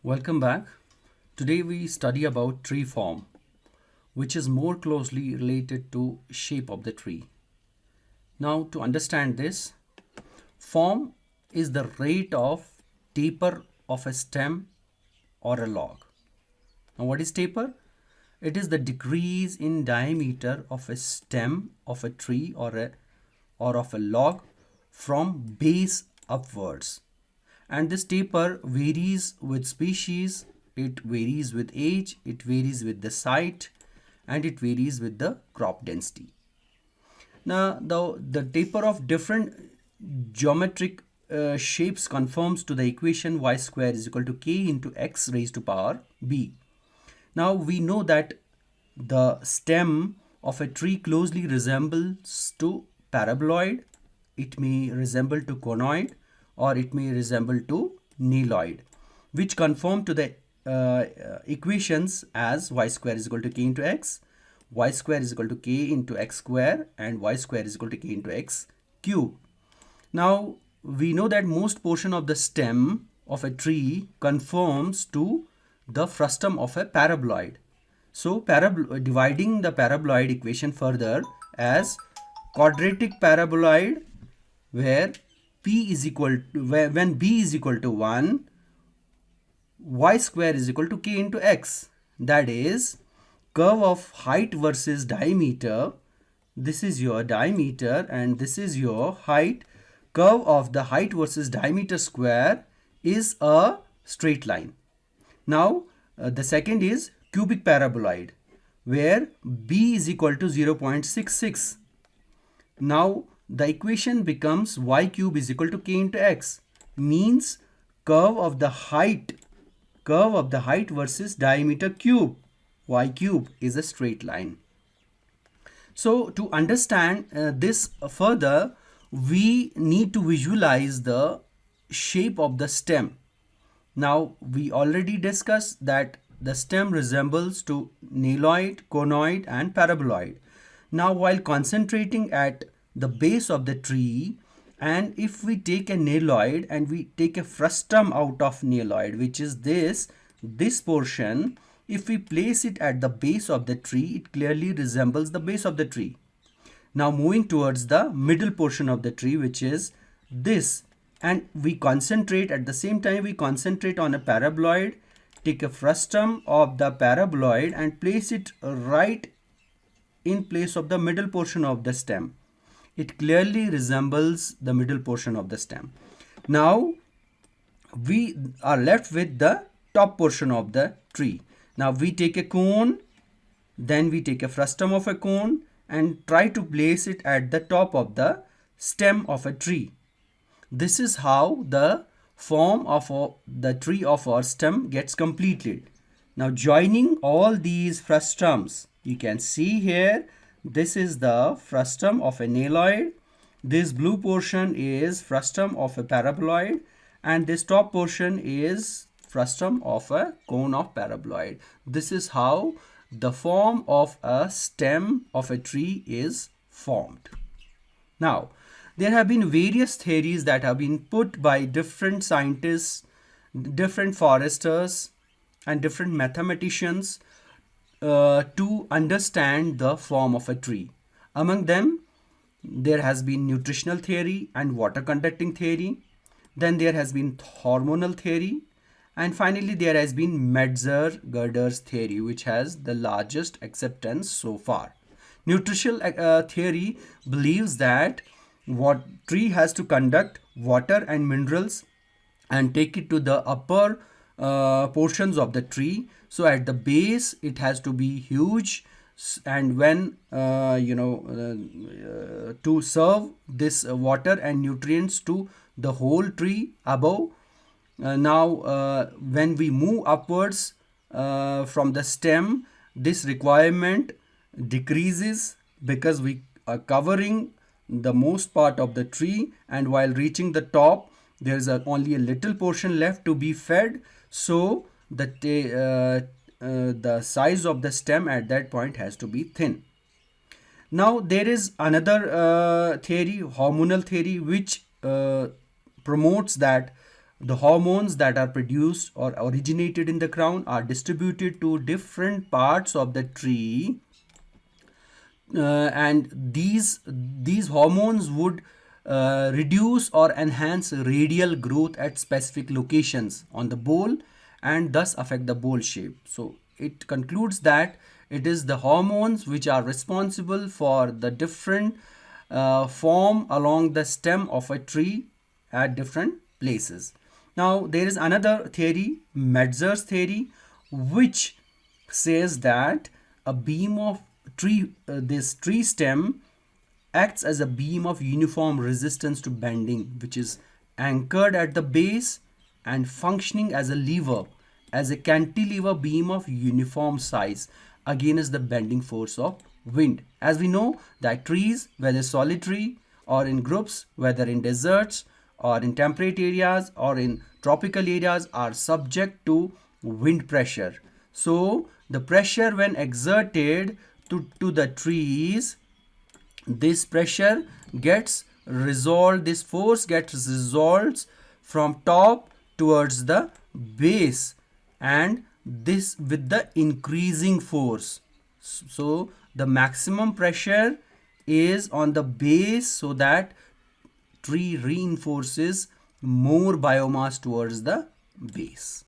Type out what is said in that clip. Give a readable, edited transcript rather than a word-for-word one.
Welcome back. Today we study about tree form, which is more closely related to shape of the tree. Now to understand this, form is the rate of taper of a stem or a log. Now what is taper? It is the decrease in diameter of a stem of a tree or of a log from base upwards. And this taper varies with species, it varies with age, it varies with the site, and it varies with the crop density. Now the taper of different geometric shapes conforms to the equation y square is equal to k into x raised to power b. Now we know that the stem of a tree closely resembles to paraboloid, it may resemble to conoid, or it may resemble to nailoid, which conform to the equations as y square is equal to k into x, y square is equal to k into x square, and y square is equal to k into x cube. Now we know that most portion of the stem of a tree conforms to the frustum of a paraboloid. So dividing the paraboloid equation further as quadratic paraboloid where p is equal to when b is equal to 1, y square is equal to k into x. That is curve of height versus diameter. This is your diameter and this is your height. Curve of the height versus diameter square is a straight line. Now the second is cubic paraboloid where b is equal to 0.66. Now the equation becomes y cube is equal to k into x, means curve of the height versus diameter cube, y cube is a straight line. So to understand this further, we need to visualize the shape of the stem. Now we already discussed that the stem resembles to nailoid, conoid and paraboloid. Now while concentrating at the base of the tree, and if we take a nailoid and we take a frustum out of nailoid, which is this portion, if we place it at the base of the tree, it clearly resembles the base of the tree. Now moving towards the middle portion of the tree, which is this, and we concentrate at the same time, we concentrate on a paraboloid, take a frustum of the paraboloid and place it right in place of the middle portion of the stem. It clearly resembles the middle portion of the stem. Now we are left with the top portion of the tree. Now we take a cone, then we take a frustum of a cone and try to place it at the top of the stem of a tree. This is how the form of the tree of our stem gets completed. Now joining all these frustums, you can see here, this is the frustum of a nailoid, this blue portion is frustum of a paraboloid, and this top portion is frustum of a cone of paraboloid. This is how the form of a stem of a tree is formed. Now there have been various theories that have been put by different scientists, different foresters and different mathematicians to understand the form of a tree. Among them, there has been nutritional theory and water conducting theory. Then there has been hormonal theory. And finally, there has been Metzer-Gerder's theory, which has the largest acceptance so far. Nutritional theory believes that what tree has to conduct water and minerals and take it to the upper portions of the tree. So at the base it has to be huge, and when to serve this water and nutrients to the whole tree above. When we move upwards from the stem, this requirement decreases because we are covering the most part of the tree, and while reaching the top there is only a little portion left to be fed. So the size of the stem at that point has to be thin. Now there is another theory, hormonal theory, which promotes that the hormones that are produced or originated in the crown are distributed to different parts of the tree, and these hormones would reduce or enhance radial growth at specific locations on the bole and thus affect the bole shape. So it concludes that it is the hormones which are responsible for the different form along the stem of a tree at different places. Now there is another theory, Metzger's theory, which says that a beam of this tree stem acts as a beam of uniform resistance to bending, which is anchored at the base and functioning as a lever, as a cantilever beam of uniform size against the bending force of wind. As we know that trees, whether solitary or in groups, whether in deserts or in temperate areas or in tropical areas, are subject to wind pressure. So the pressure when exerted to the trees, this pressure gets resolved, this force gets resolved from top towards the base, and this with the increasing force. So the maximum pressure is on the base, so that tree reinforces more biomass towards the base.